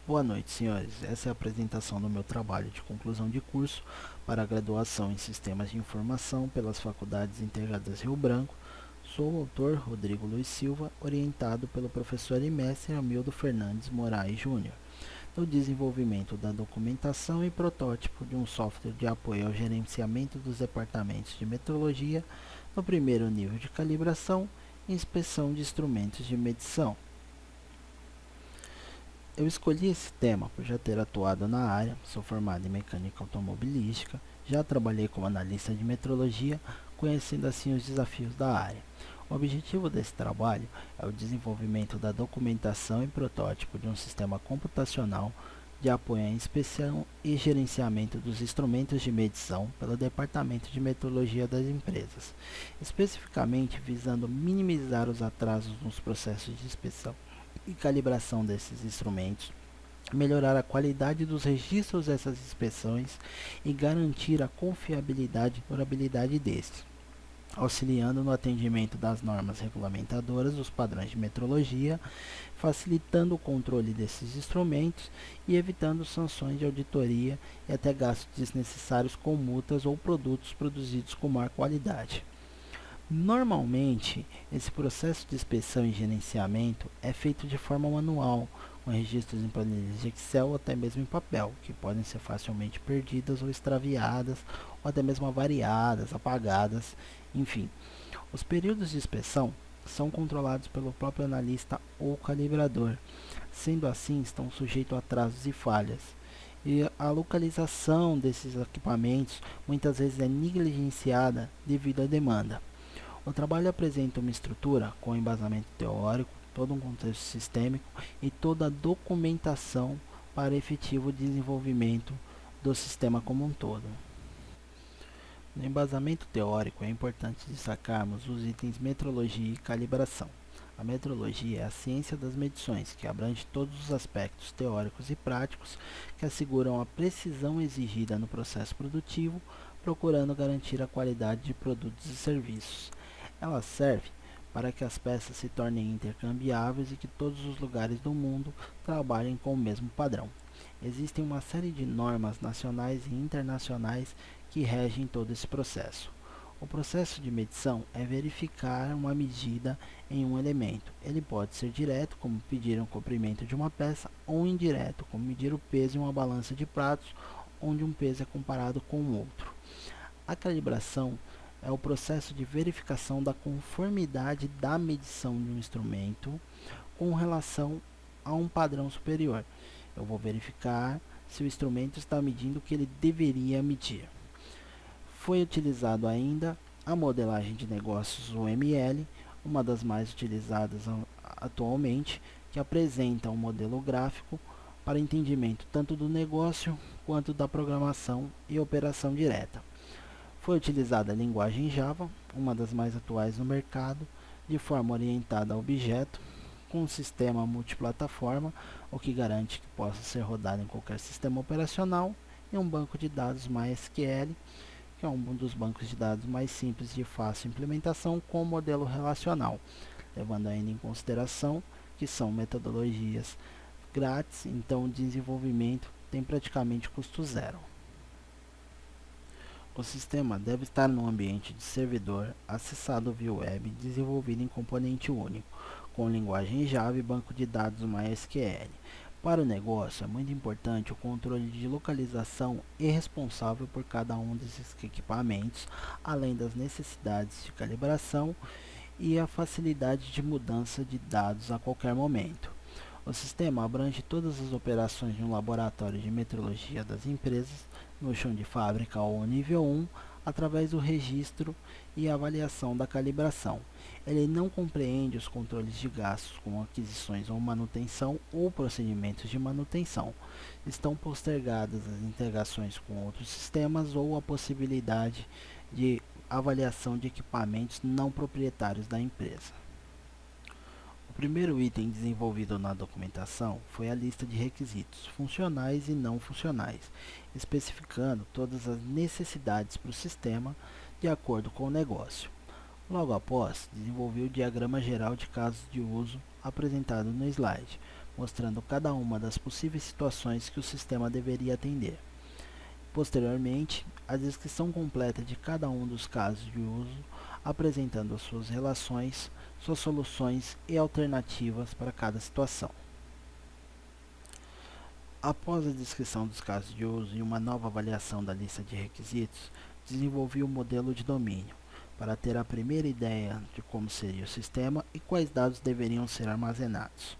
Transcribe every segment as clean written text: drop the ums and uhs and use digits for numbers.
Boa noite, senhores. Essa é a apresentação do meu trabalho de conclusão de curso para a graduação em Sistemas de Informação pelas Faculdades Integradas Rio Branco. Sou o autor Rodrigo Luiz Silva, orientado pelo professor e mestre Hamildo Fernandes Moraes Júnior, no desenvolvimento da documentação e protótipo de um software de apoio ao gerenciamento dos departamentos de metrologia no primeiro nível de calibração e inspeção de instrumentos de medição. Eu escolhi esse tema por já ter atuado na área, sou formado em mecânica automobilística, já trabalhei como analista de metrologia, conhecendo assim os desafios da área. O objetivo desse trabalho é o desenvolvimento da documentação e protótipo de um sistema computacional de apoio à inspeção e gerenciamento dos instrumentos de medição pelo Departamento de Metrologia das empresas, especificamente visando minimizar os atrasos nos processos de inspeção e calibração desses instrumentos, melhorar a qualidade dos registros dessas inspeções e garantir a confiabilidade e durabilidade destes, auxiliando no atendimento das normas regulamentadoras dos padrões de metrologia, facilitando o controle desses instrumentos e evitando sanções de auditoria e até gastos desnecessários com multas ou produtos produzidos com má qualidade. Normalmente, esse processo de inspeção e gerenciamento é feito de forma manual, com registros em planilhas de Excel ou até mesmo em papel, que podem ser facilmente perdidas ou extraviadas, ou até mesmo avariadas, apagadas, enfim. Os períodos de inspeção são controlados pelo próprio analista ou calibrador, sendo assim, estão sujeitos a atrasos e falhas. E a localização desses equipamentos muitas vezes é negligenciada devido à demanda. O trabalho apresenta uma estrutura com embasamento teórico, todo um contexto sistêmico e toda a documentação para efetivo desenvolvimento do sistema como um todo. No embasamento teórico é importante destacarmos os itens metrologia e calibração. A metrologia é a ciência das medições, que abrange todos os aspectos teóricos e práticos que asseguram a precisão exigida no processo produtivo, procurando garantir a qualidade de produtos e serviços. Ela serve para que as peças se tornem intercambiáveis e que todos os lugares do mundo trabalhem com o mesmo padrão. Existem uma série de normas nacionais e internacionais que regem todo esse processo. O processo de medição é verificar uma medida em um elemento. Ele pode ser direto, como pedir um comprimento de uma peça, ou indireto, como medir o peso em uma balança de pratos, onde um peso é comparado com o outro. A calibração é o processo de verificação da conformidade da medição de um instrumento com relação a um padrão superior. Eu vou verificar se o instrumento está medindo o que ele deveria medir. Foi utilizado ainda a modelagem de negócios UML, uma das mais utilizadas atualmente, que apresenta um modelo gráfico para entendimento tanto do negócio quanto da programação e operação direta. Foi utilizada a linguagem Java, uma das mais atuais no mercado, de forma orientada a objeto, com um sistema multiplataforma, o que garante que possa ser rodado em qualquer sistema operacional, e um banco de dados MySQL, que é um dos bancos de dados mais simples de fácil implementação com modelo relacional, levando ainda em consideração que são metodologias grátis, então o desenvolvimento tem praticamente custo zero. O sistema deve estar no ambiente de servidor, acessado via web, desenvolvido em componente único, com linguagem Java e banco de dados MySQL. Para o negócio, é muito importante o controle de localização e responsável por cada um desses equipamentos, além das necessidades de calibração e a facilidade de mudança de dados a qualquer momento. O sistema abrange todas as operações de um laboratório de metrologia das empresas, no chão de fábrica ou nível 1, através do registro e avaliação da calibração. Ele não compreende os controles de gastos, como aquisições ou manutenção ou procedimentos de manutenção. Estão postergadas as integrações com outros sistemas ou a possibilidade de avaliação de equipamentos não proprietários da empresa. O primeiro item desenvolvido na documentação foi a lista de requisitos funcionais e não funcionais, especificando todas as necessidades para o sistema de acordo com o negócio. Logo após, desenvolveu o diagrama geral de casos de uso apresentado no slide, mostrando cada uma das possíveis situações que o sistema deveria atender. Posteriormente, a descrição completa de cada um dos casos de uso, apresentando as suas relações, suas soluções e alternativas para cada situação. Após a descrição dos casos de uso e uma nova avaliação da lista de requisitos, desenvolvi o modelo de domínio, para ter a primeira ideia de como seria o sistema e quais dados deveriam ser armazenados.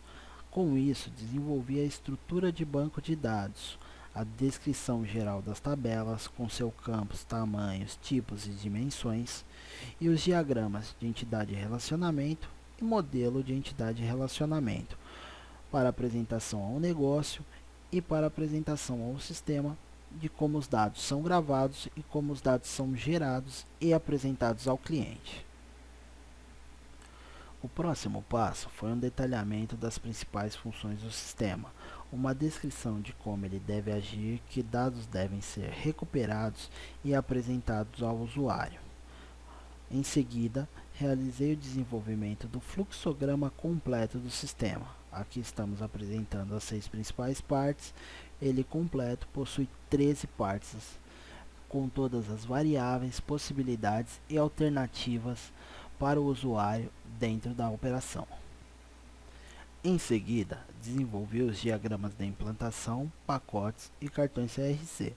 Com isso, desenvolvi a estrutura de banco de dados, a descrição geral das tabelas, com seus campos, tamanhos, tipos e dimensões, e os diagramas de entidade e relacionamento e modelo de entidade e relacionamento, para apresentação ao negócio e para apresentação ao sistema de como os dados são gravados e como os dados são gerados e apresentados ao cliente. O próximo passo foi um detalhamento das principais funções do sistema, uma descrição de como ele deve agir, que dados devem ser recuperados e apresentados ao usuário. Em seguida, realizei o desenvolvimento do fluxograma completo do sistema. Aqui estamos apresentando as 6 principais partes. Ele completo possui 13 partes, com todas as variáveis, possibilidades e alternativas para o usuário dentro da operação. Em seguida, desenvolvi os diagramas de implantação, pacotes e cartões CRC.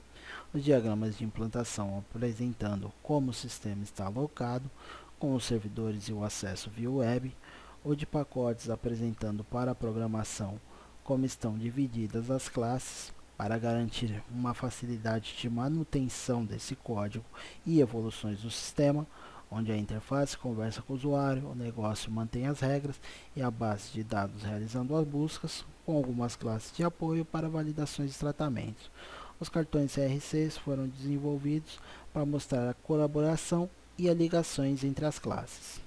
Os diagramas de implantação apresentando como o sistema está alocado, com os servidores e o acesso via web. O de pacotes apresentando para a programação como estão divididas as classes, para garantir uma facilidade de manutenção desse código e evoluções do sistema, onde a interface conversa com o usuário, o negócio mantém as regras e a base de dados realizando as buscas, com algumas classes de apoio para validações de tratamentos. Os cartões CRCs foram desenvolvidos para mostrar a colaboração e as ligações entre as classes.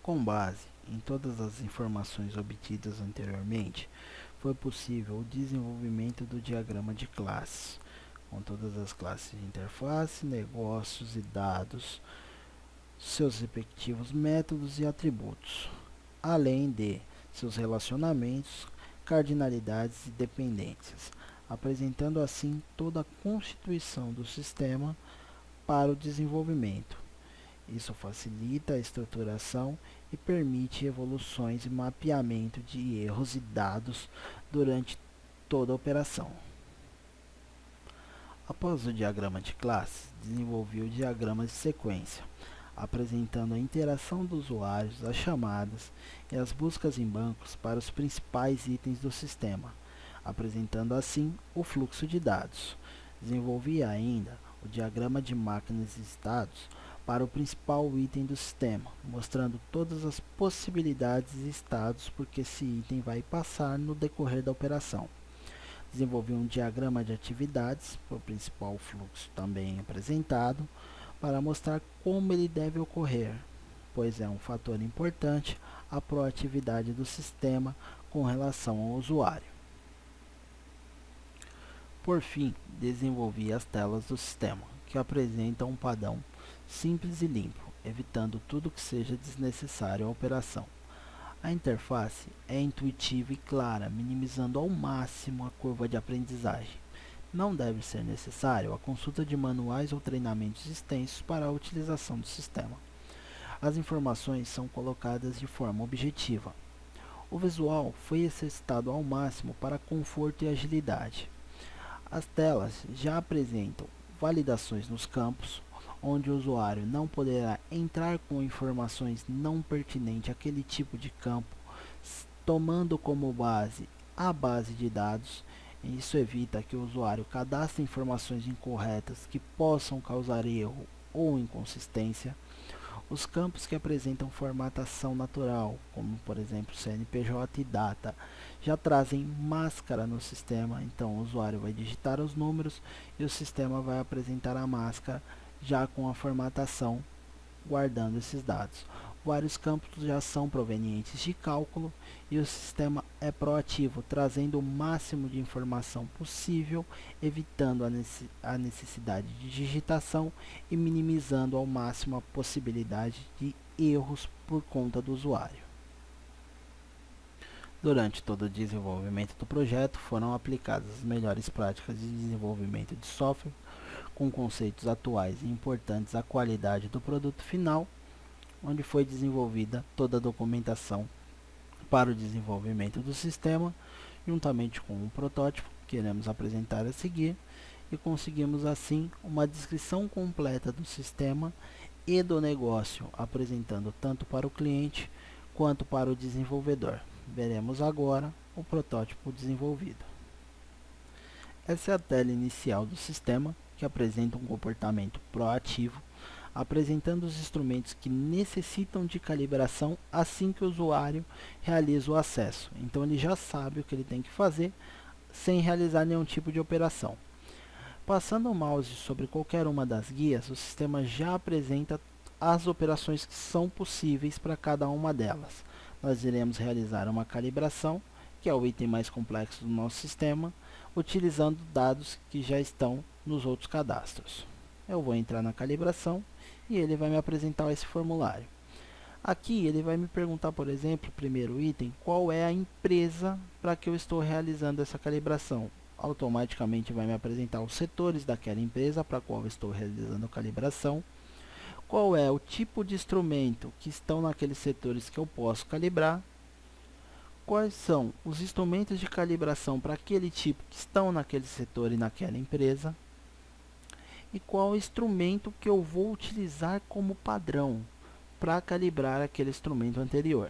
Com base em todas as informações obtidas anteriormente, foi possível o desenvolvimento do diagrama de classes, com todas as classes de interface, negócios e dados, seus respectivos métodos e atributos, além de seus relacionamentos, cardinalidades e dependências, apresentando assim toda a constituição do sistema para o desenvolvimento. Isso facilita a estruturação e permite evoluções e mapeamento de erros e dados durante toda a operação. Após o diagrama de classes, desenvolvi o diagrama de sequência, apresentando a interação dos usuários, as chamadas e as buscas em bancos para os principais itens do sistema, apresentando assim o fluxo de dados. Desenvolvi ainda o diagrama de máquinas e estados para o principal item do sistema, mostrando todas as possibilidades e estados por que esse item vai passar no decorrer da operação. Desenvolvi um diagrama de atividades para o principal fluxo também apresentado, para mostrar como ele deve ocorrer, pois é um fator importante a proatividade do sistema com relação ao usuário. Por fim, desenvolvi as telas do sistema, que apresentam um padrão simples e limpo, evitando tudo que seja desnecessário à operação. A interface é intuitiva e clara, minimizando ao máximo a curva de aprendizagem. Não deve ser necessário a consulta de manuais ou treinamentos extensos para a utilização do sistema. As informações são colocadas de forma objetiva. O visual foi exercitado ao máximo para conforto e agilidade. As telas já apresentam validações nos campos, onde o usuário não poderá entrar com informações não pertinentes àquele tipo de campo, tomando como base a base de dados. Isso evita que o usuário cadastre informações incorretas que possam causar erro ou inconsistência. Os campos que apresentam formatação natural, como por exemplo CNPJ e data, já trazem máscara no sistema, então o usuário vai digitar os números e o sistema vai apresentar a máscara já com a formatação, guardando esses dados. Vários campos já são provenientes de cálculo e o sistema é proativo, trazendo o máximo de informação possível, evitando a necessidade de digitação e minimizando ao máximo a possibilidade de erros por conta do usuário. Durante todo o desenvolvimento do projeto, foram aplicadas as melhores práticas de desenvolvimento de software, com conceitos atuais e importantes à qualidade do produto final, onde foi desenvolvida toda a documentação para o desenvolvimento do sistema, juntamente com um protótipo que iremos apresentar a seguir, e conseguimos assim uma descrição completa do sistema e do negócio, apresentando tanto para o cliente quanto para o desenvolvedor. Veremos agora o protótipo desenvolvido. Essa é a tela inicial do sistema, que apresenta um comportamento proativo, apresentando os instrumentos que necessitam de calibração assim que o usuário realiza o acesso. Então ele já sabe o que ele tem que fazer sem realizar nenhum tipo de operação. Passando o mouse sobre qualquer uma das guias, o sistema já apresenta as operações que são possíveis para cada uma delas. Nós iremos realizar uma calibração, que é o item mais complexo do nosso sistema, utilizando dados que já estão nos outros cadastros. Eu vou entrar na calibração e ele vai me apresentar esse formulário. Aqui ele vai me perguntar, por exemplo, primeiro item, qual é a empresa para que eu estou realizando essa calibração. Automaticamente vai me apresentar os setores daquela empresa para a qual eu estou realizando a calibração. Qual é o tipo de instrumento que estão naqueles setores que eu posso calibrar. Quais são os instrumentos de calibração para aquele tipo que estão naquele setor e naquela empresa. E qual instrumento que eu vou utilizar como padrão para calibrar aquele instrumento anterior.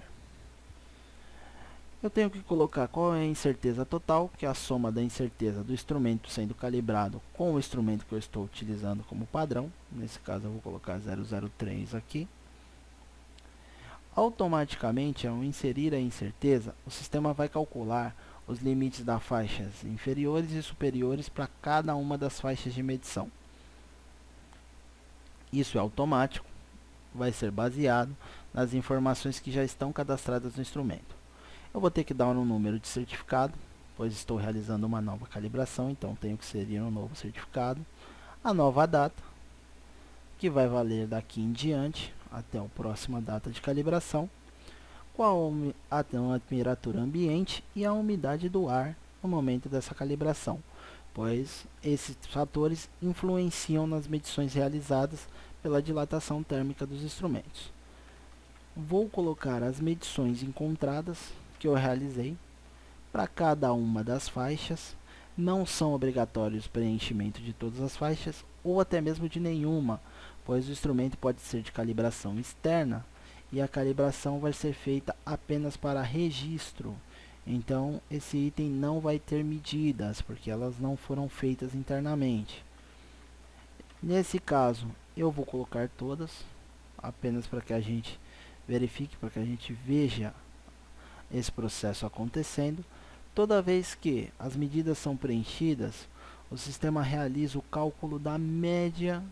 Eu tenho que colocar qual é a incerteza total, que é a soma da incerteza do instrumento sendo calibrado com o instrumento que eu estou utilizando como padrão. Nesse caso eu vou colocar 003 aqui. Automaticamente, ao inserir a incerteza, o sistema vai calcular os limites das faixas inferiores e superiores para cada uma das faixas de medição. Isso é automático, vai ser baseado nas informações que já estão cadastradas no instrumento. Eu vou ter que dar um número de certificado, pois estou realizando uma nova calibração, então tenho que inserir um novo certificado. A nova data, que vai valer daqui em diante, até a próxima data de calibração. Qual a temperatura ambiente e a umidade do ar no momento dessa calibração, pois esses fatores influenciam nas medições realizadas pela dilatação térmica dos instrumentos. Vou colocar as medições encontradas que eu realizei para cada uma das faixas. Não são obrigatórios o preenchimento de todas as faixas ou até mesmo de nenhuma, pois o instrumento pode ser de calibração externa e a calibração vai ser feita apenas para registro. Então esse item não vai ter medidas, porque elas não foram feitas internamente. Nesse caso eu vou colocar todas, apenas para que a gente verifique, para que a gente veja esse processo acontecendo. Toda vez que as medidas são preenchidas, o sistema realiza o cálculo da média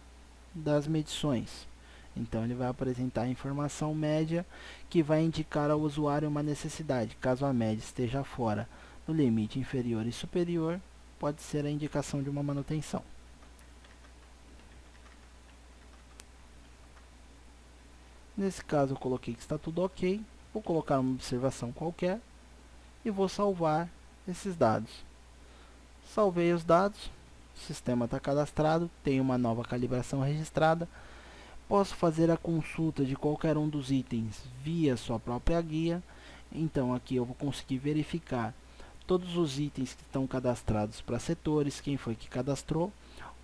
das medições. Então ele vai apresentar a informação média, que vai indicar ao usuário uma necessidade. Caso a média esteja fora do limite inferior e superior, pode ser a indicação de uma manutenção. Nesse caso eu coloquei que está tudo ok. Vou colocar uma observação qualquer e vou salvar esses dados. Salvei os dados, o sistema está cadastrado, tem uma nova calibração registrada. Posso fazer a consulta de qualquer um dos itens via sua própria guia. Então aqui eu vou conseguir verificar todos os itens que estão cadastrados para setores, quem foi que cadastrou,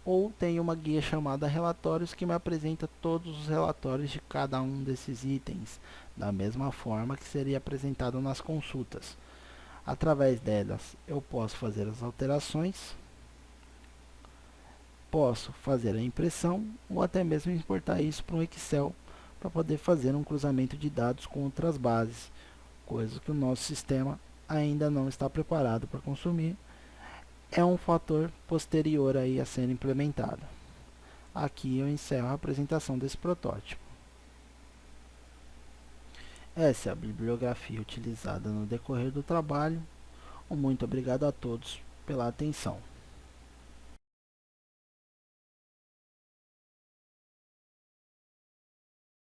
ou tem uma guia chamada relatórios que me apresenta todos os relatórios de cada um desses itens, da mesma forma que seria apresentado nas consultas. Através delas eu posso fazer as alterações, posso fazer a impressão ou até mesmo exportar isso para um Excel para poder fazer um cruzamento de dados com outras bases, coisa que o nosso sistema ainda não está preparado para consumir. É um fator posterior aí a ser implementado. Aqui eu encerro a apresentação desse protótipo. Essa é a bibliografia utilizada no decorrer do trabalho. Muito obrigado a todos pela atenção.